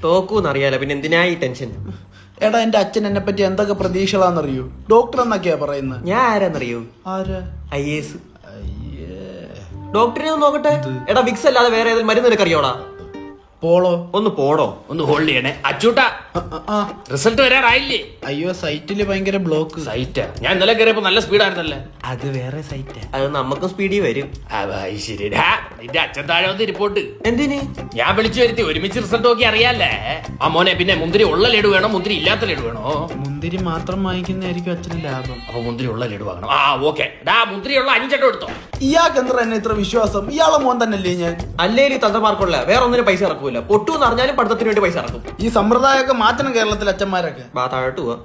തോക്കൂന്നറിയാലോ, പിന്നെ എന്തിനാ ഈ ടെൻഷൻ? എടാ എന്റെ അച്ഛൻ എന്നെ പറ്റി എന്തൊക്കെ പ്രതീക്ഷകളാന്നറിയോ? ഡോക്ടർ എന്നൊക്കെയാ പറയുന്നത്. ഞാൻ ആരാന്നറിയോ? ആരാ? IAS. ഡോക്ടറിനെ ഒന്ന് നോക്കട്ടെ. എടാ വിക്സ് അല്ലാതെ വേറെ ഏതെങ്കിലും മരുന്ന് നിനക്കറിയോടാ? പോളോ. ഒന്ന് പോടോ. ഒന്ന് ഹോൾഡ് ചെയ്യണേ അച്ചൂട്ടാ. റിസൾട്ട് വരാറായില്ലേ? അയ്യോ സൈറ്റില് ഭയങ്കര ബ്ലോക്ക്. സൈറ്റാ? ഞാൻ ഇന്നലെ കയറിയപ്പോ നല്ല സ്പീഡായിരുന്നല്ലേ. അത് വേറെ സൈറ്റാ. അത് നമുക്കും സ്പീഡിൽ വരും. ശരിടാ, നിന്റെ അച്ഛൻ താഴെ വന്ന് റിപ്പോർട്ട്. എന്തിന്? ഞാൻ വിളിച്ചു വരുത്തി ഒരുമിച്ച് റിസൾട്ട് നോക്കി അറിയാല്ലേ. ആ മോനെ, പിന്നെ മുന്തിരി ഉള്ള ലഡു വേണോ മുന്തിരി ഇല്ലാത്ത ലഡു വേണോ? മുന്തിരി മാത്രം വാങ്ങിക്കുന്നതായിരിക്കും അച്ഛന് ലാഭം. അപ്പൊ മുന്തിരി ഉള്ള ലഡു വാങ്ങണം. ഓക്കെ. മുന്തിരി ഉള്ള 5 എടുത്തോ. ഇയാൾക്ക് എന്താ എന്നെ ഇത്ര വിശ്വാസം? ഇയാളെ മോൻ തന്നെയല്ലേ ഞാൻ? അല്ലേലും തന്തമാർക്കുള്ള വേറെ ഒന്നിനും പൈസ ഇറക്കൂല. പൊട്ടൂന്ന് അറിഞ്ഞാലും പഠിത്തത്തിന് വേണ്ടി പൈസ ഇറക്കും. ഈ സമ്പ്രദായമൊക്കെ മാറ്റണം കേരളത്തിലെ അച്ഛന്മാരൊക്കെ. താഴോട്ട് പോവാ.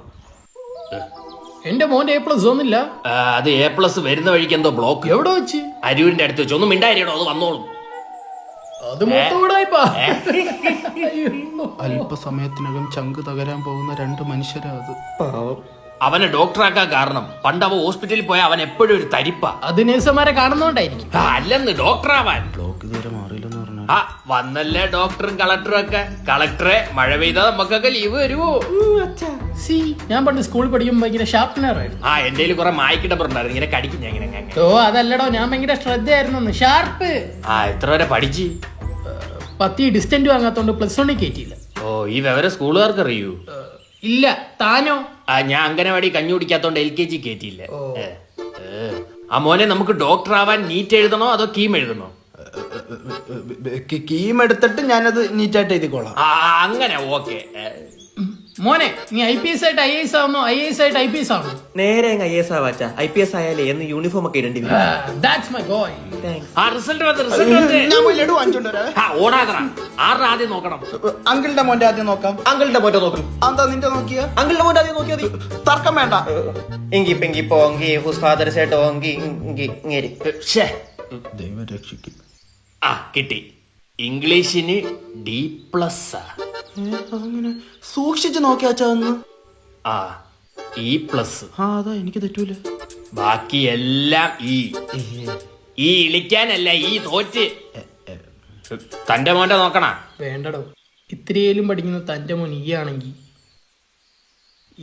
എന്റെ മോന്റെ A+ ഒന്നില്ല. അത് A+ വരുന്ന വഴിക്ക് എന്തോ ബ്ലോക്ക്. എവിടെ വെച്ച്? അരൂരിന്റെ അടുത്ത് വെച്ച്. ഒന്നും മിണ്ടായിരിക്കണോ, അത് വന്നോളും. അത് മൊത്തം കൂടായിപ്പാ. അല്പസമയത്തിനകം ചങ്ക് തകരാൻ പോകുന്ന 2 മനുഷ്യരാ അത്. പാവം. അവനെ ഡോക്ടറാക്കാൻ കാരണം പണ്ട് അവൻ ഹോസ്പിറ്റലിൽ പോയ അവൻ എപ്പോഴും ഒരു തരിപ്പാ. അത് നേഴ്സുമാരെ കാണുന്നോണ്ടായിരിക്കും. അല്ലെന്ന് ഡോക്ടറാവാൻ. ബ്ലോക്ക് ഇതുവരെ മാറിയില്ലെന്ന് പറഞ്ഞു. വന്നല്ലേ ഡോക്ടറും കളക്ടറും ഒക്കെ. കളക്ടറെ മഴ പെയ്താ നമുക്കൊക്കെ ലീവ് വരുവോ? ഞാൻ പണ്ട് സ്കൂളിൽ പഠിക്കുമ്പോൾ ഭയങ്കര ഷാർപ്പ്നർ ആയിരുന്നു. എന്റെ കയ്യിൽ കുറെ മായ്ക്കിട്ടപ്പുണ്ടായിരുന്നു. ഇങ്ങനെ കടിക്കും ഞാൻ ഇങ്ങനെ. അതല്ലടോ, ഞാൻ ഭയങ്കര ശ്രദ്ധയായിരുന്നു. ഷാർപ്പ്. എത്ര വരെ പഠിച്ച്? 10 ഡിസ്റ്റന്റ് വാങ്ങാത്തോണ്ട് +1 കയറ്റിയില്ല. ഈ വിവരം സ്കൂളുകാർക്ക് അറിയൂ? ഇല്ല. താനോ? ഞാൻ അംഗനവാടി കഞ്ഞി കുടിക്കാത്തോണ്ട് LKG കയറ്റിയില്ല. മോനെ, നമുക്ക് ഡോക്ടർ ആവാൻ നീറ്റ് എഴുതണോ അതോ കീം എഴുതണോ? കീം എടുത്തിട്ട് ഞാനത് നീറ്റായിട്ട് എഴുതിക്കോളാം. അങ്ങനെ ഓക്കെ. മോനെ, നീ IPS ആയിട്ട് IAS ആവുന്നു, IAS ആയിട്ട് IPS ആവുന്നു. നേരെ IAS ആവാച്ച. IPS ആയാലേ എന്ന് യൂണിഫോം ഒക്കെ ഇടേണ്ടി വരും. That's my boy. റിസൾട്ട് വന്ന് ഞാൻ പോയി ലഡു വാങ്ങിച്ചോണ്ട് വരാം. ഓടാതറ. ആരുടെ ആദ്യം നോക്കണം? അങ്കിളിന്റെ മോന്റെ ആദ്യം നോക്കാം. അങ്കിളിന്റെ മോറ്റോ നോക്കും. എന്താ നിന്റെ നോക്കിയ? അങ്കിളിന്റെ മോന്റെ ആദ്യം നോക്കിയാ മതി. തർക്കം വേണ്ട. എങ്കി പെങ്കി പോങ്കി ഹൂസ് ഫാദർ സേട്ടോ ഓങ്കി ഇങ്ങേരി. ദൈവം രക്ഷിക്കും. കിട്ടി. ഇംഗ്ലീഷിന് D+. അങ്ങനെ സൂക്ഷിച്ചു നോക്കിയാച്ചാ. E+. അതാ എനിക്ക് തെറ്റൂല. ബാക്കി എല്ലാം ഈ ഇളിക്കാനല്ല, ഈ തോറ്റ്. തന്റെ മോന്റെ നോക്കണ. വേണ്ടടോ, ഇത്രയേലും പഠിക്കുന്ന തന്റെ മോൻ ഈ ആണെങ്കിൽ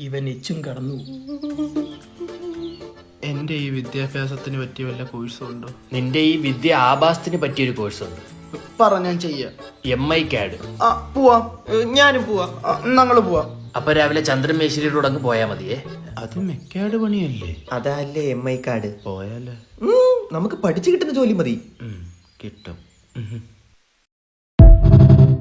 ഇവൻ എച്ചും കടന്നു. എന്റെ ഈ വിദ്യാഭ്യാസത്തിന് പറ്റിയ വല്ല കോഴ്സും ഉണ്ടോ? നിന്റെ ഈ വിദ്യാഭ്യാസത്തിന് പറ്റിയൊരു കോഴ്സ് ഉണ്ട്. പറ, ഞാൻ ചെയ്യാം. MI CAD. പോവാം. ഞാനും പോവാ. ഞങ്ങള് പോവാം. അപ്പൊ രാവിലെ ചന്ദ്രൻ മേശ്വരിയുടെ അങ്ങ് പോയാ മതിയേ. അത് മെക്കാട് പണിയല്ലേ? അതല്ലേ MI കാർഡ്. പോയാലേ നമുക്ക് പഠിച്ചു കിട്ടുന്ന ജോലി മതി. കിട്ടും.